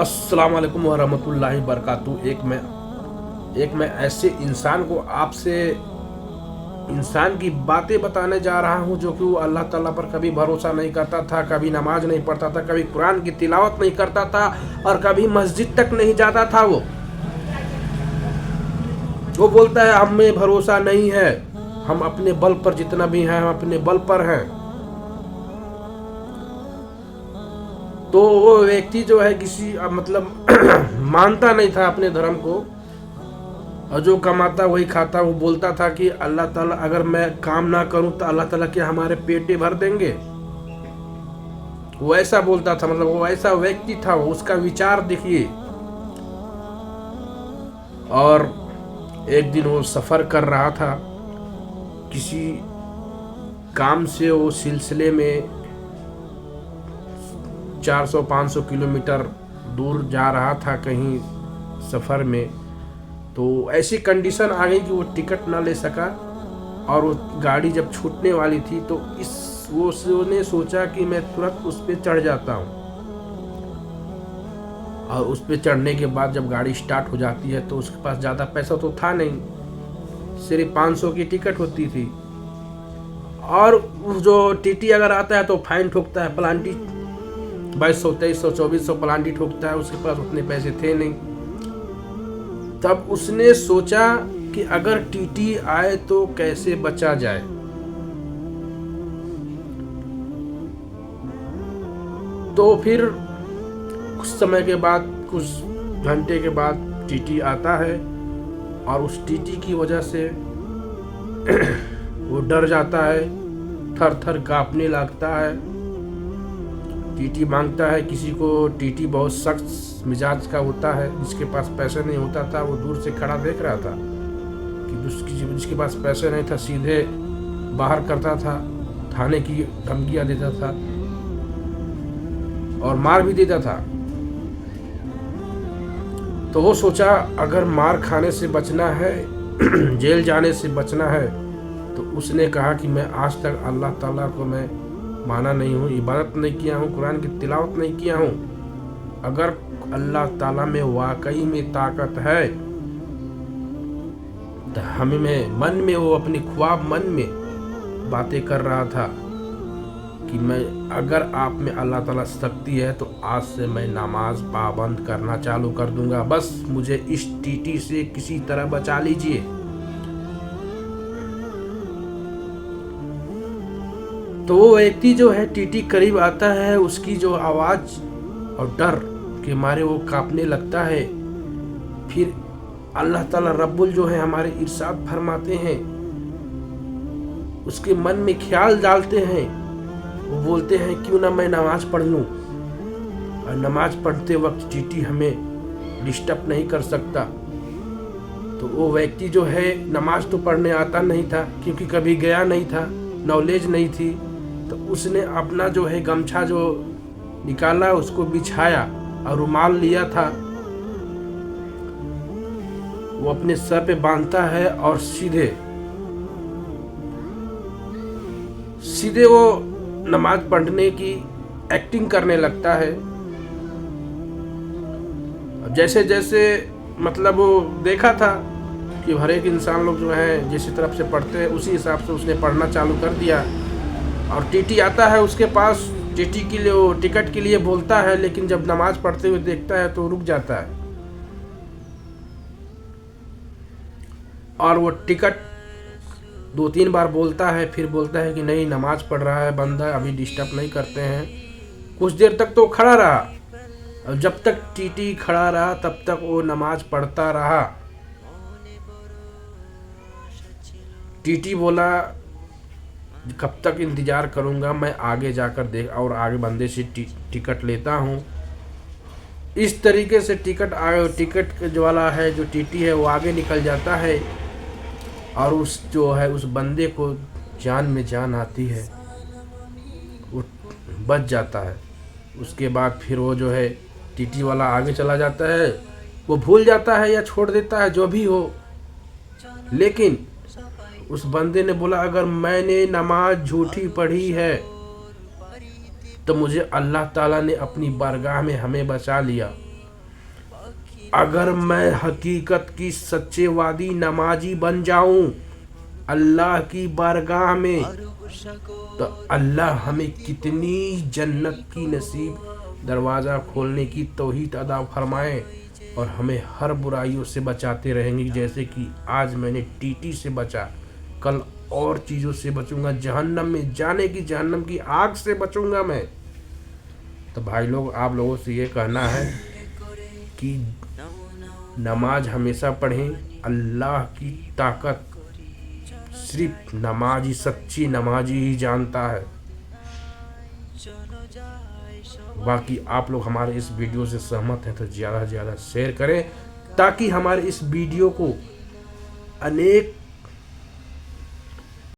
अस्सलाम वालेकुम वरहमतुल्लाहि बरकातुहू। एक मैं ऐसे इंसान को आपसे इंसान की बातें बताने जा रहा हूँ जो कि वो अल्लाह ताला पर कभी भरोसा नहीं करता था, कभी नमाज नहीं पढ़ता था, कभी कुरान की तिलावत नहीं करता था और कभी मस्जिद तक नहीं जाता था। वो बोलता है हमें भरोसा नहीं है, हम अपने बल पर जितना भी हैं हम अपने बल पर हैं। तो वो व्यक्ति जो है किसी मतलब मानता नहीं था अपने धर्म को, और जो कमाता वही खाता। वो बोलता था कि अल्लाह ताला अगर मैं काम ना करूं तो अल्लाह ताला क्या हमारे पेटे भर देंगे। वो ऐसा बोलता था, मतलब वो ऐसा व्यक्ति था, वो उसका विचार देखिए। और एक दिन वो सफ़र कर रहा था किसी काम से, वो सिलसिले में 400-500 किलोमीटर दूर जा रहा था कहीं सफ़र में। तो ऐसी कंडीशन आ गई कि वो टिकट ना ले सका, और वो गाड़ी जब छूटने वाली थी तो उसने सोचा कि मैं तुरंत उस पर चढ़ जाता हूँ। और उस पर चढ़ने के बाद जब गाड़ी स्टार्ट हो जाती है तो उसके पास ज़्यादा पैसा तो था नहीं, सिर्फ 500 की टिकट होती थी। और जो टीटी अगर आता है तो फाइन ठोकता है, प्लांटी 2200, 2300, 2400 प्लांटी ठोकता है। उसके पास उतने पैसे थे नहीं। तब उसने सोचा कि अगर टीटी आए तो कैसे बचा जाए। तो फिर कुछ समय के बाद, कुछ घंटे के बाद टीटी आता है, और उस टीटी की वजह से वो डर जाता है, थर थर कांपने लगता है। टीटी मांगता है किसी को। टीटी बहुत सख्त मिजाज का होता है, जिसके पास पैसे नहीं होता था वो दूर से खड़ा देख रहा था कि जिसके पास पैसे नहीं था सीधे बाहर करता था, थाने की धमकियां देता था और मार भी देता था। तो वो सोचा अगर मार खाने से बचना है जेल जाने से बचना है, तो उसने कहा कि मैं आज तक अल्लाह ताला को मैं माना नहीं हूँ, इबादत नहीं किया हूँ, कुरान की तिलावत नहीं किया हूँ। अगर अल्लाह ताला में वाकई में ताकत है तो हमें मन में, वो अपनी ख्वाब मन में बातें कर रहा था कि मैं, अगर आप में अल्लाह ताला शक्ति है तो आज से मैं नमाज पाबंद करना चालू कर दूंगा, बस मुझे इस टीटी से किसी तरह बचा लीजिए। तो वो व्यक्ति जो है टीटी करीब आता है, उसकी जो आवाज़ और डर के मारे वो कांपने लगता है। फिर अल्लाह ताला रब्बुल जो है हमारे इरशाद फरमाते हैं, उसके मन में ख्याल डालते हैं। वो बोलते हैं क्यों ना मैं नमाज पढ़ लूँ, और नमाज पढ़ते वक्त टीटी हमें डिस्टर्ब नहीं कर सकता। तो वो व्यक्ति जो है नमाज तो पढ़ने आता नहीं था, क्योंकि कभी गया नहीं था, नॉलेज नहीं थी। तो उसने अपना जो है गमछा जो निकाला, उसको बिछाया और रुमाल लिया था, वो अपने सर पे बांधता है और सीधे वो नमाज पढ़ने की एक्टिंग करने लगता है। जैसे जैसे मतलब वो देखा था कि हर एक इंसान लोग जो है जिस तरफ से पढ़ते हैं उसी हिसाब से उसने पढ़ना चालू कर दिया। और टीटी आता है उसके पास, टीटी के लिए वो टिकट के लिए बोलता है, लेकिन जब नमाज पढ़ते हुए देखता है तो रुक जाता है। और वो टिकट 2-3 बार बोलता है, फिर बोलता है कि नहीं, नमाज पढ़ रहा है बंदा, अभी डिस्टर्ब नहीं करते हैं। कुछ देर तक तो खड़ा रहा, और जब तक टीटी खड़ा रहा तब तक वो नमाज पढ़ता रहा। टीटी बोला कब तक इंतज़ार करूंगा, मैं आगे जाकर देख और आगे बंदे से टिकट लेता हूँ। इस तरीके से टिकट जो वाला है, जो टीटी है, वो आगे निकल जाता है, और उस बंदे को जान में जान आती है, वो बच जाता है। उसके बाद फिर वो जो है टीटी वाला आगे चला जाता है, वो भूल जाता है या छोड़ देता है जो भी हो। लेकिन उस बंदे ने बोला अगर मैंने नमाज झूठी पढ़ी है तो मुझे अल्लाह ताला ने अपनी बारगाह में हमें बचा लिया। अगर मैं हकीकत की सच्चेवादी नमाजी बन जाऊं अल्लाह की बारगाह में, तो अल्लाह हमें कितनी जन्नत की नसीब दरवाज़ा खोलने की तौहीद अदा फरमाए और हमें हर बुराइयों से बचाते रहेंगे। जैसे कि आज मैंने टीटी से बचा, कल और चीज़ों से बचूंगा, जहन्नम में जाने की, जहन्नम की आग से बचूंगा मैं। तो भाई लोग, आप लोगों से ये कहना है कि नमाज हमेशा पढ़ें। अल्लाह की ताकत सिर्फ नमाजी, सच्ची नमाजी ही जानता है। बाकी आप लोग हमारे इस वीडियो से सहमत हैं तो ज़्यादा से ज़्यादा शेयर करें, ताकि हमारे इस वीडियो को अनेक